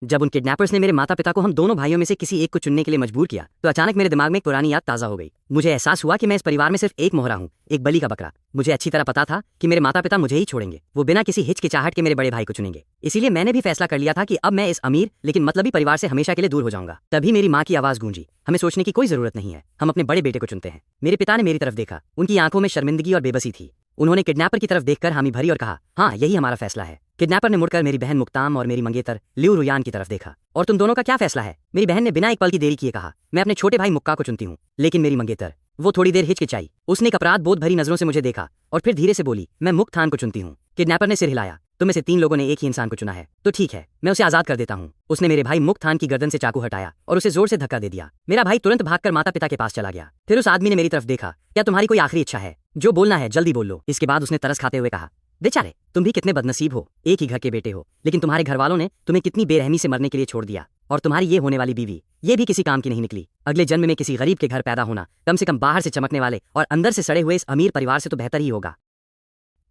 जब उन किडनैपर्स ने मेरे माता पिता को हम दोनों भाइयों में से किसी एक को चुनने के लिए मजबूर किया तो अचानक मेरे दिमाग में एक पुरानी याद ताज़ा हो गई। मुझे एहसास हुआ कि मैं इस परिवार में सिर्फ एक मोहरा हूँ, एक बलि का बकरा। मुझे अच्छी तरह पता था कि मेरे माता पिता मुझे ही छोड़ेंगे, वो बिना किसी हिचकिचाहट के मेरे बड़े भाई को चुनेंगे। इसीलिए मैंने भी फैसला कर लिया था कि अब मैं इस अमीर लेकिन मतलबी परिवार से हमेशा के लिए दूर हो जाऊंगा। तभी मेरी माँ की आवाज गूंजी, हमें सोचने की कोई जरूरत नहीं है, हम अपने बड़े बेटे को चुनते हैं। मेरे पिता ने मेरी तरफ देखा, उनकी आंखों में शर्मिंदगी और बेबसी थी। उन्होंने किडनैपर की तरफ देखकर हामी भरी और कहा, हाँ यही हमारा फैसला है। किडनैपर ने मुड़कर मेरी बहन मुक्ताम और मेरी मंगेतर लियू रुयान की तरफ देखा। और तुम दोनों का क्या फैसला है? मेरी बहन ने बिना एक पल की देरी किए कहा, मैं अपने छोटे भाई मुक्का को चुनती हूँ। लेकिन मेरी मंगेतर, वो थोड़ी देर हिचकिचाई, उसने एक अपराध बोध भरी नजरों से मुझे देखा और फिर धीरे से बोली, मैं मुक्तान को चुनती हूँ। किडनैपर ने सिर हिलाया, तुम में से 3 लोगों ने एक ही इंसान को चुना है, तो ठीक है, मैं उसे आजाद कर देता हूँ। उसने मेरे भाई मुक्तान की गर्दन से चाकू हटाया और उसे जोर से धक्का दे दिया। मेरा भाई तुरंत भागकर माता पिता के पास चला गया। फिर उस आदमी ने मेरी तरफ देखा, क्या तुम्हारी कोई आखिरी इच्छा है? जो बोलना है जल्दी बोल लो। इसके बाद उसने तरस खाते हुए कहा, बेचारे, तुम भी कितने बदनसीब हो, एक ही घर के बेटे हो, लेकिन तुम्हारे घर वालों ने तुम्हें कितनी बेरहमी से मरने के लिए छोड़ दिया। और तुम्हारी ये होने वाली बीवी, ये भी किसी काम की नहीं निकली। अगले जन्म में किसी गरीब के घर पैदा होना कम से कम बाहर से चमकने वाले और अंदर से सड़े हुए इस अमीर परिवार से तो बेहतर ही होगा।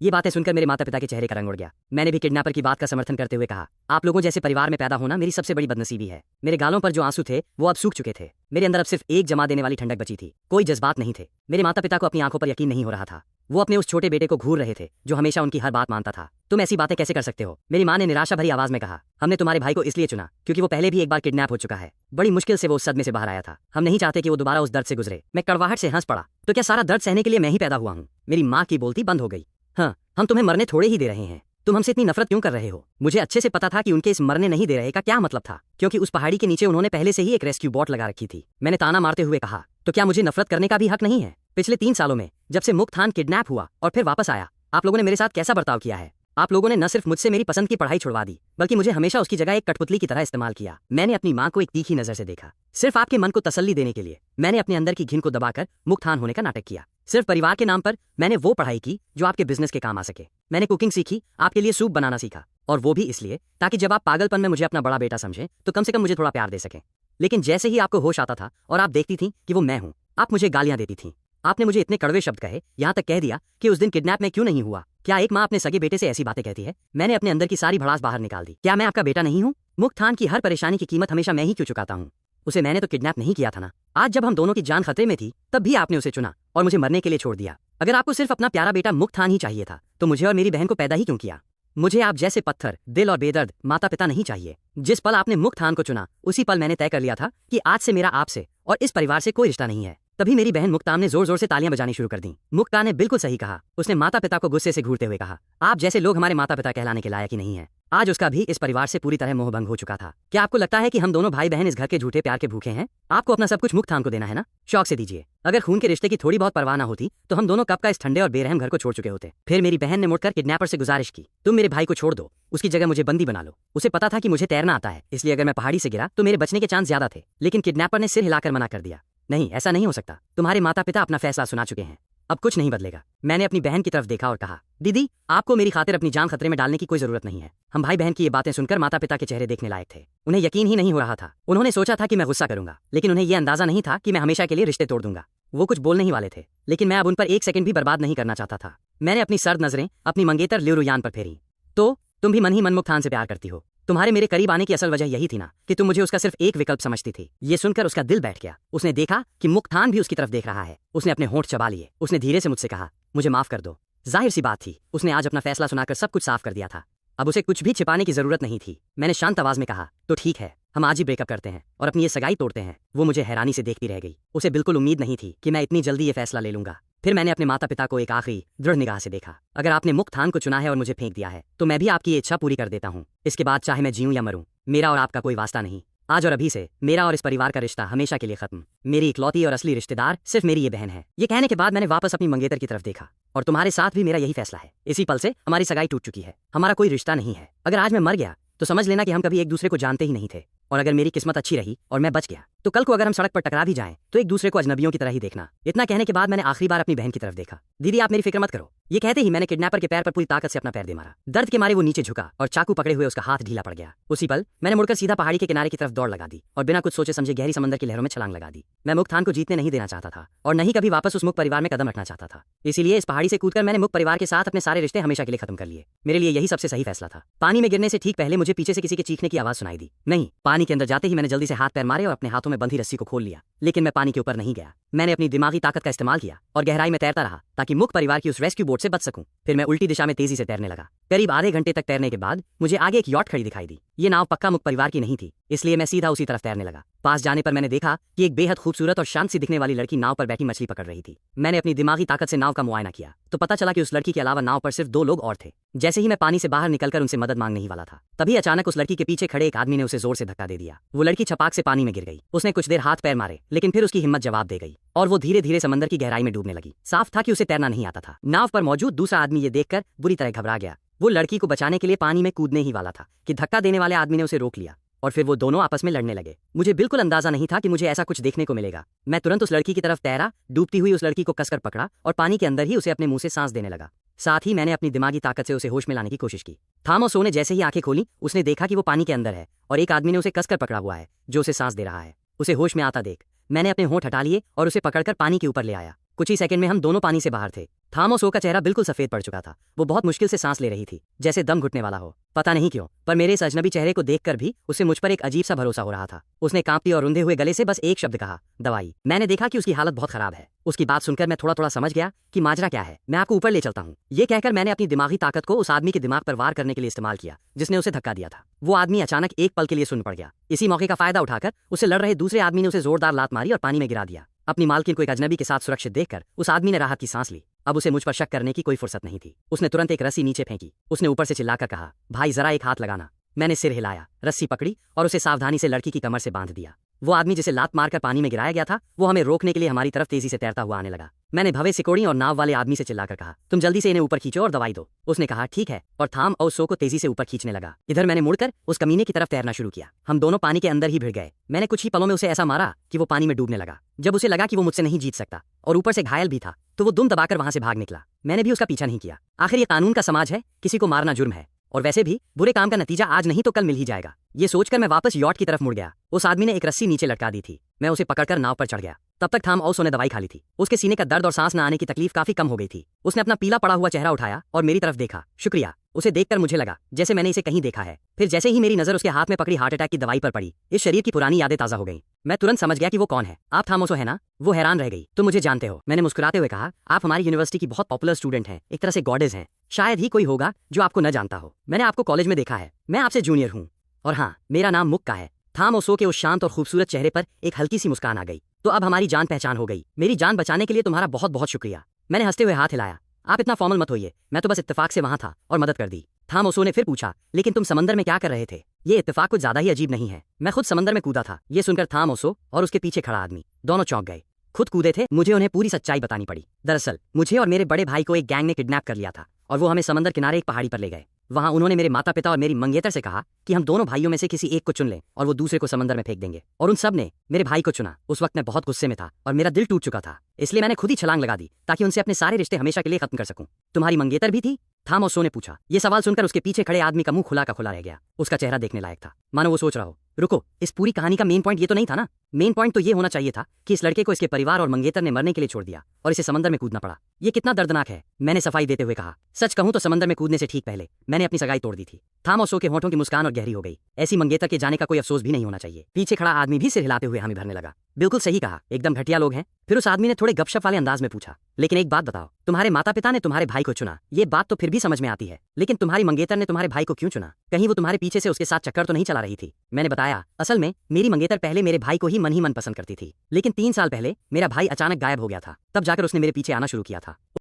ये बातें सुनकर मेरे माता पिता के चेहरे का रंग उड़ गया। मैंने भी किडनैपर की बात का समर्थन करते हुए कहा, आप लोगों जैसे परिवार में पैदा होना मेरी सबसे बड़ी बदनसीबी है। मेरे गालों पर जो आंसू थे वो अब सूख चुके थे। मेरे अंदर अब सिर्फ एक जमा देने वाली ठंडक बची थी, कोई जज्बात नहीं थे। मेरे माता पिता को अपनी आंखों पर यकीन नहीं हो रहा था। वो अपने उस छोटे बेटे को घूर रहे थे जो हमेशा उनकी हर बात मानता था। तुम ऐसी बातें कैसे कर सकते हो? मेरी माँ ने निराशा भरी आवाज में कहा, हमने तुम्हारे भाई को इसलिए चुना क्योंकि वो पहले भी एक बार किडनैप हो चुका है। बड़ी मुश्किल से वो उस सदमे से बाहर आया था। हम नहीं चाहते कि वो दोबारा उस दर्द से गुजरे। मैं कड़वाहट से हंस पड़ा, तो क्या सारा दर्द सहने के लिए मैं ही पैदा हुआ हूँ? मेरी माँ की बोलती बंद हो गई। हाँ, हम तुम्हें मरने थोड़े ही दे रहे हैं, तुम हमसे इतनी नफरत क्यों कर रहे हो? मुझे अच्छे से पता था कि उनके इस मरने नहीं दे रहे का क्या मतलब था, क्योंकि उस पहाड़ी के नीचे उन्होंने पहले से ही एक रेस्क्यू बोट लगा रखी थी। मैंने ताना मारते हुए कहा, तो क्या मुझे नफरत करने का भी हक नहीं है? पिछले 3 सालों में जब से मुक्तान किडनैप हुआ और फिर वापस आया, आप लोगों ने मेरे साथ कैसा बर्ताव किया है? आप लोगों ने न सिर्फ मुझसे मेरी पसंद की पढ़ाई छुड़वा दी, बल्कि मुझे हमेशा उसकी जगह एक कठपुतली की तरह इस्तेमाल किया। मैंने अपनी माँ को एक तीखी नजर से देखा, सिर्फ आपके मन को तसल्ली देने के लिए। मैंने अपने अंदर की घिन को दबाकर मुक्तान होने का नाटक किया। सिर्फ परिवार के नाम पर मैंने वो पढ़ाई की जो आपके बिजनेस के काम आ सके। मैंने कुकिंग सीखी, आपके लिए सूप बनाना सीखा, और वो भी इसलिए ताकि जब आप पागलपन में मुझे अपना बड़ा बेटा समझें तो कम से कम मुझे थोड़ा प्यार दे सकें। लेकिन जैसे ही आपको होश आता था और आप देखती थीं कि वो मैं हूं, आप मुझे गालियां देती थीं। आपने मुझे इतने कड़वे शब्द कहे, यहाँ तक कह दिया कि उस दिन किडनैप में क्यों नहीं हुआ। क्या एक माँ अपने सगे बेटे से ऐसी बातें कहती है? मैंने अपने अंदर की सारी भड़ास बाहर निकाल दी। क्या मैं आपका बेटा नहीं हूँ? मुक्तान की हर परेशानी की कीमत हमेशा मैं ही क्यों चुकाता हूँ? उसे मैंने तो किडनैप नहीं किया था ना। आज जब हम दोनों की जान खतरे में थी तब भी आपने उसे चुना और मुझे मरने के लिए छोड़ दिया। अगर आपको सिर्फ अपना प्यारा बेटा मुक्तान ही चाहिए था तो मुझे और मेरी बहन को पैदा ही क्यों किया? मुझे आप जैसे पत्थर दिल और बेदर्द माता पिता नहीं चाहिए। जिस पल आपने मुक्तान को चुना उसी पल मैंने तय कर लिया था कि आज से मेरा आपसे और इस परिवार से कोई रिश्ता नहीं है। तभी मेरी बहन मुक्ताम ने जोर जोर से तालियां बजानी शुरू कर दी। मुक्ता ने बिल्कुल सही कहा। उसने माता पिता को गुस्से से घूरते हुए कहा, आप जैसे लोग हमारे माता पिता कहलाने के लायक ही नहीं है। आज उसका भी इस परिवार से पूरी तरह मोहभंग हो चुका था। क्या आपको लगता है कि हम दोनों भाई बहन इस घर के झूठे प्यार के भूखे हैं? आपको अपना सब कुछ मुक्तान को देना है ना? शौक से दीजिए। अगर खून के रिश्ते की थोड़ी बहुत परवाह ना होती तो हम दोनों कब का इस ठंडे और बेरहम घर को छोड़ चुके होते। फिर मेरी बहन ने मुड़कर किडनैपर से गुजारिश की, तुम मेरे भाई को छोड़ दो, उसकी जगह मुझे बंदी बना लो। उसे पता था कि मुझे तैरना आता है, इसलिए अगर मैं पहाड़ी से गिरा तो मेरे बचने के चांस ज्यादा थे। लेकिन किडनैपर ने सिर हिलाकर मना कर दिया, नहीं, ऐसा नहीं हो सकता। तुम्हारे माता पिता अपना फैसला सुना चुके हैं, अब कुछ नहीं बदलेगा। मैंने अपनी बहन की तरफ देखा और कहा, दीदी, आपको मेरी खातिर अपनी जान खतरे में डालने की कोई जरूरत नहीं है। हम भाई बहन की ये बातें सुनकर माता पिता के चेहरे देखने लायक थे। उन्हें यकीन ही नहीं हो रहा था। उन्होंने सोचा था कि मैं गुस्सा करूंगा, लेकिन उन्हें यह अंदाजा नहीं था कि मैं हमेशा के लिए रिश्ते तोड़ दूंगा। वो कुछ बोलने ही वाले थे, लेकिन मैं अब उन पर 1 सेकंड भी बर्बाद नहीं करना चाहता था। मैंने अपनी सर्द नजरें अपनी मंगेतर लियू रुयान पर फेरी। तो तुम भी मन ही मन मुक्तान से प्यार करती हो? तुम्हारे मेरे करीब आने की असल वजह यही थी ना कि तुम मुझे उसका सिर्फ एक विकल्प समझती थी। ये सुनकर उसका दिल बैठ गया। उसने देखा कि मुक्तान भी उसकी तरफ देख रहा है। उसने अपने होंठ चबा लिए। उसने धीरे से मुझसे कहा, मुझे माफ कर दो। जाहिर सी बात थी, उसने आज अपना फैसला सुनाकर सब कुछ साफ कर दिया था। अब उसे कुछ भी छिपाने की जरूरत नहीं थी। मैंने शांत आवाज में कहा, तो ठीक है, हम आज ही ब्रेकअप करते हैं और अपनी ये सगाई तोड़ते हैं। वो मुझे हैरानी से देखती रह गई। उसे बिल्कुल उम्मीद नहीं थी कि मैं इतनी जल्दी ये फैसला ले लूंगा। फिर मैंने अपने माता पिता को एक आखिरी दृढ़ निगाह से देखा। अगर आपने मुक्तान को चुना है और मुझे फेंक दिया है तो मैं भी आपकी ये इच्छा पूरी कर देता हूँ। इसके बाद चाहे मैं जीऊं या मरूं, मेरा और आपका कोई वास्ता नहीं। आज और अभी से मेरा और इस परिवार का रिश्ता हमेशा के लिए खत्म। मेरी इकलौती और असली रिश्तेदार सिर्फ मेरी ये बहन है। ये कहने के बाद मैंने वापस अपनी मंगेतर की तरफ देखा, और तुम्हारे साथ भी मेरा यही फैसला है। इसी पल से हमारी सगाई टूट चुकी है, हमारा कोई रिश्ता नहीं है। अगर आज मैं मर गया तो समझ लेना कि हम कभी एक दूसरे को जानते ही नहीं थे, और अगर मेरी किस्मत अच्छी रही और मैं बच गया तो कल को अगर हम सड़क पर टकरा भी जाएं तो एक दूसरे को अजनबियों की तरह ही देखना। इतना कहने के बाद मैंने आखिरी बार अपनी बहन की तरफ देखा। दीदी आप मेरी फिक्र मत करो। ये कहते ही मैंने किडनैपर के पैर पर पूरी ताकत से अपना पैर दे मारा। दर्द के मारे वो नीचे झुका और चाकू पकड़े हुए उसका हाथ ढीला पड़ गया। उसी पल मैंने मुड़कर सीधा पहाड़ी के किनारे की तरफ दौड़ लगा दी और बिना कुछ सोचे समझे गहरी समंदर की लहरों में छलांग लगा दी। मैं मुक्तान को जीतने नहीं देना चाहता था और नहीं कभी वापस उस मुक्त परिवार में कदम रखना चाहता था। इसीलिए इस पहाड़ी से कूदकर मैंने मुक्त परिवार के साथ अपने सारे रिश्ते हमेशा के लिए खत्म कर लिए। मेरे लिए यही सबसे सही फैसला था। पानी में गिरने से ठीक पहले मुझे पीछे से किसी के चीखने की आवाज सुनाई दी। नहीं, पानी के अंदर जाते ही मैंने जल्दी से हाथ पैर मारे और अपने हाथों में बंधी रस्सी को खोल लिया। लेकिन मैं पानी के ऊपर नहीं गया। मैंने अपनी दिमागी ताकत का इस्तेमाल किया और गहराई में तैरता रहा ताकि मुक्त परिवार की उस रेस्क्यू बोट से बच सकूं। फिर मैं उल्टी दिशा में तेजी से तैरने लगा। करीब आधे घंटे तक तैरने के बाद मुझे आगे एक यॉट खड़ी दिखाई दी। ये नाव पक्का मुक्त परिवार की नहीं थी, इसलिए मैं सीधा उसी तरफ तैरने लगा। पास जाने पर मैंने देखा कि एक बेहद खूबसूरत और शांत सी दिखने वाली लड़की नाव पर बैठी मछली पकड़ रही थी। मैंने अपनी दिमागी ताकत से नाव का मुआयना किया तो पता चला कि उस लड़की के अलावा नाव पर सिर्फ 2 लोग और थे। जैसे ही मैं पानी से बाहर निकलकर उनसे मदद मांगने ही वाला था, तभी अचानक उस लड़की के पीछे खड़े एक आदमी ने उसे जोर से धक्का दे दिया। वो लड़की छपाक से पानी में गिर गई। उसने कुछ देर हाथ पैर मारे, लेकिन फिर उसकी हिम्मत जवाब दे गई और वो धीरे धीरे समंदर की गहराई में डूबने लगी। साफ था कि उसे तैरना नहीं आता था। नाव पर मौजूद दूसरा आदमी ये देखकर बुरी तरह घबरा गया। वो लड़की को बचाने के लिए पानी में कूदने ही वाला था कि धक्का देने वाले आदमी ने उसे रोक लिया और फिर वो दोनों आपस में लड़ने लगे। मुझे बिल्कुल अंदाजा नहीं था कि मुझे ऐसा कुछ देखने को मिलेगा। मैं तुरंत उस लड़की की तरफ तैरा, डूबती हुई उस लड़की को कसकर पकड़ा और पानी के अंदर ही उसे अपने मुंह से सांस देने लगा। साथ ही मैंने अपनी दिमागी ताकत से उसे होश में लाने की कोशिश की। थामोसो ने जैसे ही आंखें खोली, उसने देखा कि वो पानी के अंदर है और एक आदमी ने उसे कसकर पकड़ा हुआ है जो उसे सांस दे रहा है। उसे होश में आता देख मैंने अपने होंठ हटा लिए और उसे पकड़कर पानी के ऊपर ले आया। कुछ ही सेकंड में हम दोनों पानी से बाहर थे। थामोसो का चेहरा बिल्कुल सफेद पड़ चुका था। वो बहुत मुश्किल से सांस ले रही थी, जैसे दम घुटने वाला हो। पता नहीं क्यों, पर मेरे इस अजनबी चेहरे को देखकर भी उसे मुझ पर एक अजीब सा भरोसा हो रहा था। उसने कांपती और रुंधे हुए गले से बस एक शब्द कहा, दवाई। मैंने देखा कि उसकी हालत बहुत खराब है। उसकी बात सुनकर मैं थोड़ा थोड़ा समझ गया कि माजरा क्या है। मैं आपको ऊपर ले चलता हूँ। ये कहकर मैंने अपनी दिमागी ताकत को उस आदमी के दिमाग पर वार करने के लिए इस्तेमाल किया जिसने उसे धक्का दिया था। वो आदमी अचानक एक पल के लिए सुन पड़ गया। इसी मौके का फायदा उठाकर उससे लड़ रहे दूसरे आदमी ने उसे जोरदार लात मारी और पानी में गिरा दिया। अपनी मालकिन को एक अजनबी के साथ सुरक्षित देखकर उस आदमी ने राहत की सांस ली। अब उसे मुझ पर शक करने की कोई फुर्सत नहीं थी। उसने तुरंत एक रस्सी नीचे फेंकी। उसने ऊपर से चिल्लाकर कहा, भाई जरा एक हाथ लगाना। मैंने सिर हिलाया, रस्सी पकड़ी और उसे सावधानी से लड़की की कमर से बांध दिया। वो आदमी जिसे लात मारकर पानी में गिराया गया था, वो हमें रोकने के लिए हमारी तरफ तेजी से तैरता हुआ आने लगा। मैंने भवे सिकोड़ी और नाव वाले आदमी से चिल्लाकर कहा, तुम जल्दी से इन्हें ऊपर खींचो और दवाई दो। उसने कहा ठीक है और थामोसो को तेजी से ऊपर खींचने लगा। इधर मैंने मुड़कर उस कमीने की तरफ तैरना शुरू किया। हम दोनों पानी के अंदर ही भिड़ गए। मैंने कुछ ही पलों में उसे ऐसा मारा कि वो पानी में डूबने लगा। जब उसे लगा कि वो मुझसे नहीं जीत सकता और ऊपर से घायल भी था, तो वो दुम दबाकर वहां से भाग निकला। मैंने भी उसका पीछा नहीं किया। आखिर ये कानून का समाज है, किसी को मारना जुर्म है और वैसे भी बुरे काम का नतीजा आज नहीं तो कल मिल ही जाएगा। ये सोचकर मैं वापस यॉट की तरफ मुड़ गया। उस आदमी ने एक रस्सी नीचे लटका दी थी। मैं उसे पकड़कर नाव पर चढ़ गया। तब तक थामोसो ने दवाई खा ली थी। उसके सीने का दर्द और सांस न आने की तकलीफ काफी कम हो गई थी। उसने अपना पीला पड़ा हुआ चेहरा उठाया और मेरी तरफ देखा। शुक्रिया। उसे देखकर मुझे लगा जैसे मैंने इसे कहीं देखा है। फिर जैसे ही मेरी नजर उसके हाथ में पकड़ी हार्ट अटैक की दवाई पर पड़ी, इस शरीर की पुरानी यादें ताजा हो गईं। मैं तुरंत समझ गया कि वो कौन है। आप थामोसो है ना? वो हैरान रह गई। तुम मुझे जानते हो? मैंने मुस्कुराते हुए कहा, आप हमारी यूनिवर्सिटी की बहुत पॉपुलर स्टूडेंट हैं, एक तरह से गॉडेस हैं। शायद ही कोई होगा जो आपको न जानता हो। मैंने आपको कॉलेज में देखा है। मैं आपसे जूनियर हूँ और हाँ, मेरा नाम मुक्का है। थामोसो के उस शांत और खूबसूरत चेहरे पर एक हल्की सी मुस्कान आ गई। तो अब हमारी जान पहचान हो गई। मेरी जान बचाने के लिए तुम्हारा बहुत बहुत शुक्रिया। मैंने हंसते हुए हाथ हिलाया। आप इतना फॉर्मल मत होइए, मैं तो बस इत्तेफाक से वहां था और मदद कर दी। थामोसो ने फिर पूछा, लेकिन तुम समंदर में क्या कर रहे थे? ये इत्तेफाक कुछ ज्यादा ही अजीब नहीं है। मैं खुद समंदर में कूदा था। ये सुनकर थामोसो और उसके पीछे खड़ा आदमी दोनों चौंक गए। खुद कूदे थे? मुझे उन्हें पूरी सच्चाई बतानी पड़ी। दरअसल मुझे और मेरे बड़े भाई को एक गैंग ने किडनैप कर लिया था और वो हमें समंदर किनारे एक पहाड़ी पर ले गए। वहां उन्होंने मेरे माता पिता और मेरी मंगेतर से कहा कि हम दोनों भाइयों में से किसी एक को चुन लें और वो दूसरे को समंदर में फेंक देंगे। और उन सब ने मेरे भाई को चुना। उस वक्त मैं बहुत गुस्से में था और मेरा दिल टूट चुका था, इसलिए मैंने खुद ही छलांग लगा दी ताकि उनसे अपने सारे रिश्ते हमेशा के लिए खत्म कर सकूं। तुम्हारी मंगेतर भी थी? थामोसो ने पूछा। ये सवाल सुनकर उसके पीछे खड़े आदमी का मुंह खुला का खुला रह गया। उसका चेहरा देखने लायक था, मानो वो सोच रहा हो, रुको, इस पूरी कहानी का मेन पॉइंट ये तो नहीं था ना? मेन पॉइंट तो ये होना चाहिए था कि इस लड़के को इसके परिवार और मंगेतर ने मरने के लिए छोड़ दिया और इसे समंदर में कूदना पड़ा। ये कितना दर्दनाक है। मैंने सफाई देते हुए कहा, सच कहूं तो समंदर में कूदने से ठीक पहले मैंने अपनी सगाई तोड़ दी थी। थामोसो के होठों की मुस्कान और गहरी हो गई। ऐसी मंगेतर के जाने का कोई अफसोस भी नहीं होना चाहिए। पीछे खड़ा आदमी भी सिर हिलाते हुए हामी भरने लगा। बिल्कुल सही कहा, एकदम घटिया लोग हैं। फिर उस आदमी ने थोड़े गपशप वाले अंदाज में पूछा, लेकिन एक बात बताओ, तुम्हारे माता पिता ने तुम्हारे भाई को चुना, ये बात तो फिर भी समझ में आती है, लेकिन तुम्हारी मंगेतर ने तुम्हारे भाई को क्यों चुना? कहीं वो तुम्हारे पीछे से उसके साथ चक्कर तो नहीं चला रही थी? मैंने बताया, असल में मेरी मंगेतर पहले मेरे भाई को ही मन पसंद करती थी, लेकिन 3 साल पहले मेरा भाई अचानक गायब हो गया था। तब जाकर उसने मेरे पीछे आना शुरू किया था।